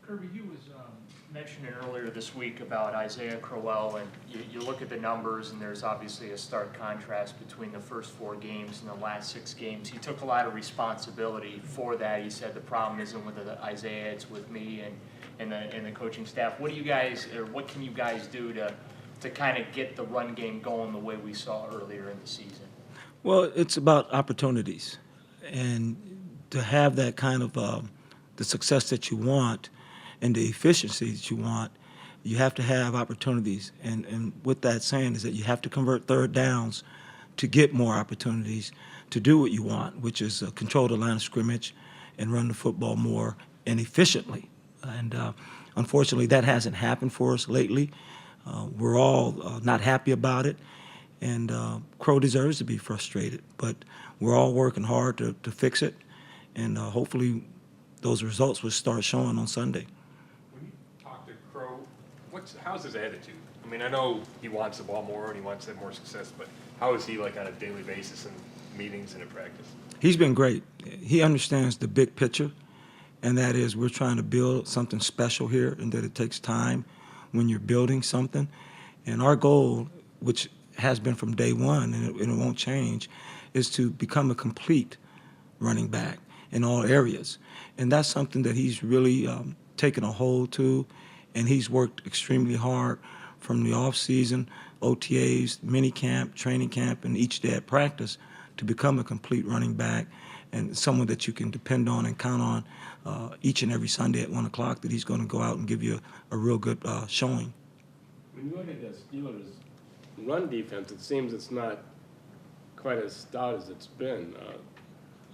Kirby, you was mentioning earlier this week about Isaiah Crowell, and you look at the numbers, and there's obviously a stark contrast between the first 4 games and the last 6 games. He took a lot of responsibility for that. He said the problem isn't with Isaiah, it's with me and the coaching staff. What do you guys, or what can you guys do to kind of get the run game going the way we saw earlier in the season? Well, it's about opportunities, and to have that kind of the success that you want and the efficiency that you want, you have to have opportunities. And with that saying is that you have to convert third downs to get more opportunities to do what you want, which is control the line of scrimmage and run the football more and efficiently. And unfortunately, that hasn't happened for us lately. We're all not happy about it, and Crow deserves to be frustrated. But we're all working hard to fix it, and hopefully those results will start showing on Sunday. When you talk to Crow, how's his attitude? I mean, I know he wants the ball more and he wants to have more success, but how is he like on a daily basis in meetings and in practice? He's been great. He understands the big picture, and that is we're trying to build something special here, and that it takes time when you're building something. And our goal, which has been from day one, and it won't change, is to become a complete running back in all areas. And that's something that he's really taken a hold to, and he's worked extremely hard from the off-season, OTAs, mini camp, training camp, and each day at practice to become a complete running back and someone that you can depend on and count on each and every Sunday at 1 o'clock, that he's going to go out and give you a real good showing. When you look at the Steelers' run defense, it seems it's not quite as stout as it's been.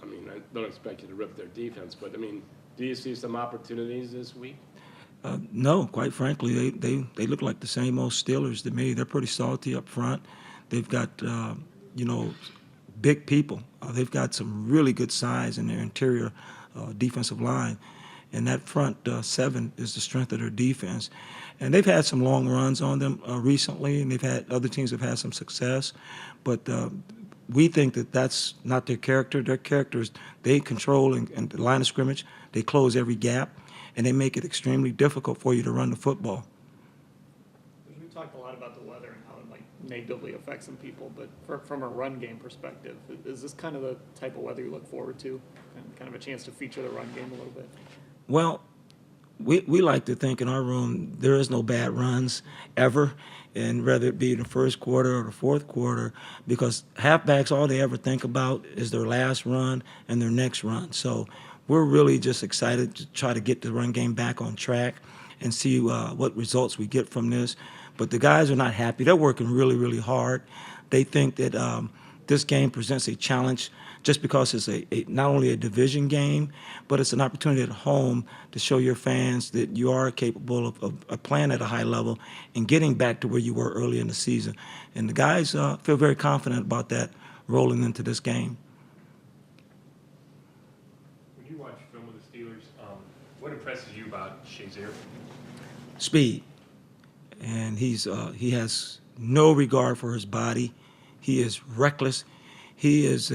I mean, I don't expect you to rip their defense, but, I mean, do you see some opportunities this week? No, quite frankly, they look like the same old Steelers to me. They're pretty salty up front. They've got, big people. They've got some really good size in their interior defensive line. And that front 7 is the strength of their defense. And they've had some long runs on them recently, and other teams have had some success. But we think that that's not their character. Their character is they control and the line of scrimmage. They close every gap, and they make it extremely difficult for you to run the football. We talked a lot about the weather and how it might negatively affect some people, but from a run game perspective, is this kind of the type of weather you look forward to, and kind of a chance to feature the run game a little bit? Well, we like to think in our room there is no bad runs ever, and whether it be in the first quarter or the fourth quarter, because halfbacks, all they ever think about is their last run and their next run. So we're really just excited to try to get the run game back on track and see what results we get from this. But the guys are not happy. They're working really, really hard. They think that this game presents a challenge just because it's not only a division game, but it's an opportunity at home to show your fans that you are capable of playing at a high level and getting back to where you were early in the season. And the guys feel very confident about that rolling into this game. When you watch film of the Steelers, what impresses you about Shazier? Speed. And he has no regard for his body. He is reckless. He is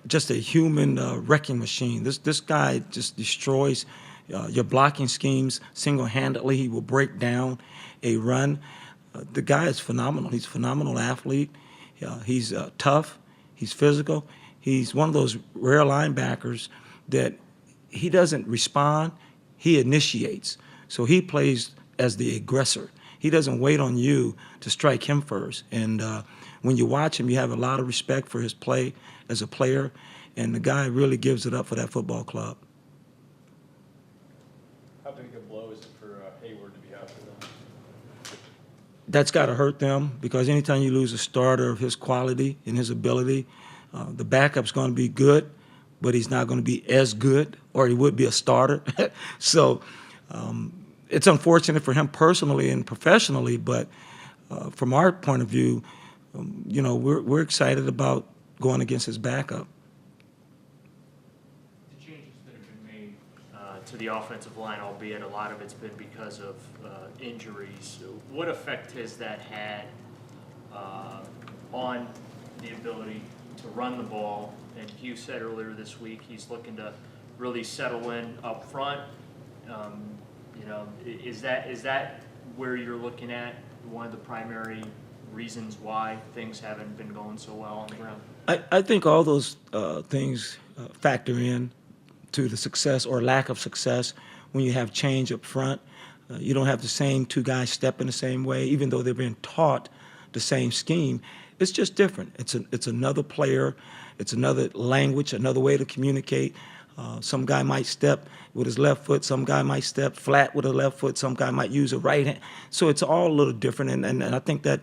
just a human wrecking machine. This guy just destroys your blocking schemes single-handedly. He will break down a run. The guy is phenomenal. He's a phenomenal athlete. He's tough. He's physical. He's one of those rare linebackers that he doesn't respond. He initiates. So he plays as the aggressor. He doesn't wait on you to strike him first. And when you watch him, you have a lot of respect for his play as a player, and the guy really gives it up for that football club. How big a blow is it for Hayward to be out for them? That's got to hurt them, because anytime you lose a starter of his quality and his ability, the backup's going to be good, but he's not going to be as good, or he would be a starter. So it's unfortunate for him personally and professionally, but from our point of view, we're excited about going against his backup. The changes that have been made to the offensive line, albeit a lot of it's been because of injuries, what effect has that had on the ability to run the ball? And Hugh said earlier this week he's looking to really settle in up front You know, is that where you're looking at, one of the primary reasons why things haven't been going so well on the ground? I think all those things factor in to the success or lack of success when you have change up front. You don't have the same two guys stepping the same way, even though they're being taught the same scheme. It's just different. It's another player. It's another language, another way to communicate. Some guy might step with his left foot. Some guy might step flat with a left foot. Some guy might use a right hand. So it's all a little different, and I think that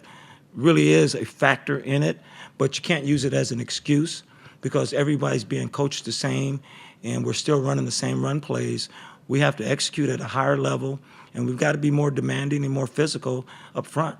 really is a factor in it. But you can't use it as an excuse because everybody's being coached the same, and we're still running the same run plays. We have to execute at a higher level, and we've got to be more demanding and more physical up front.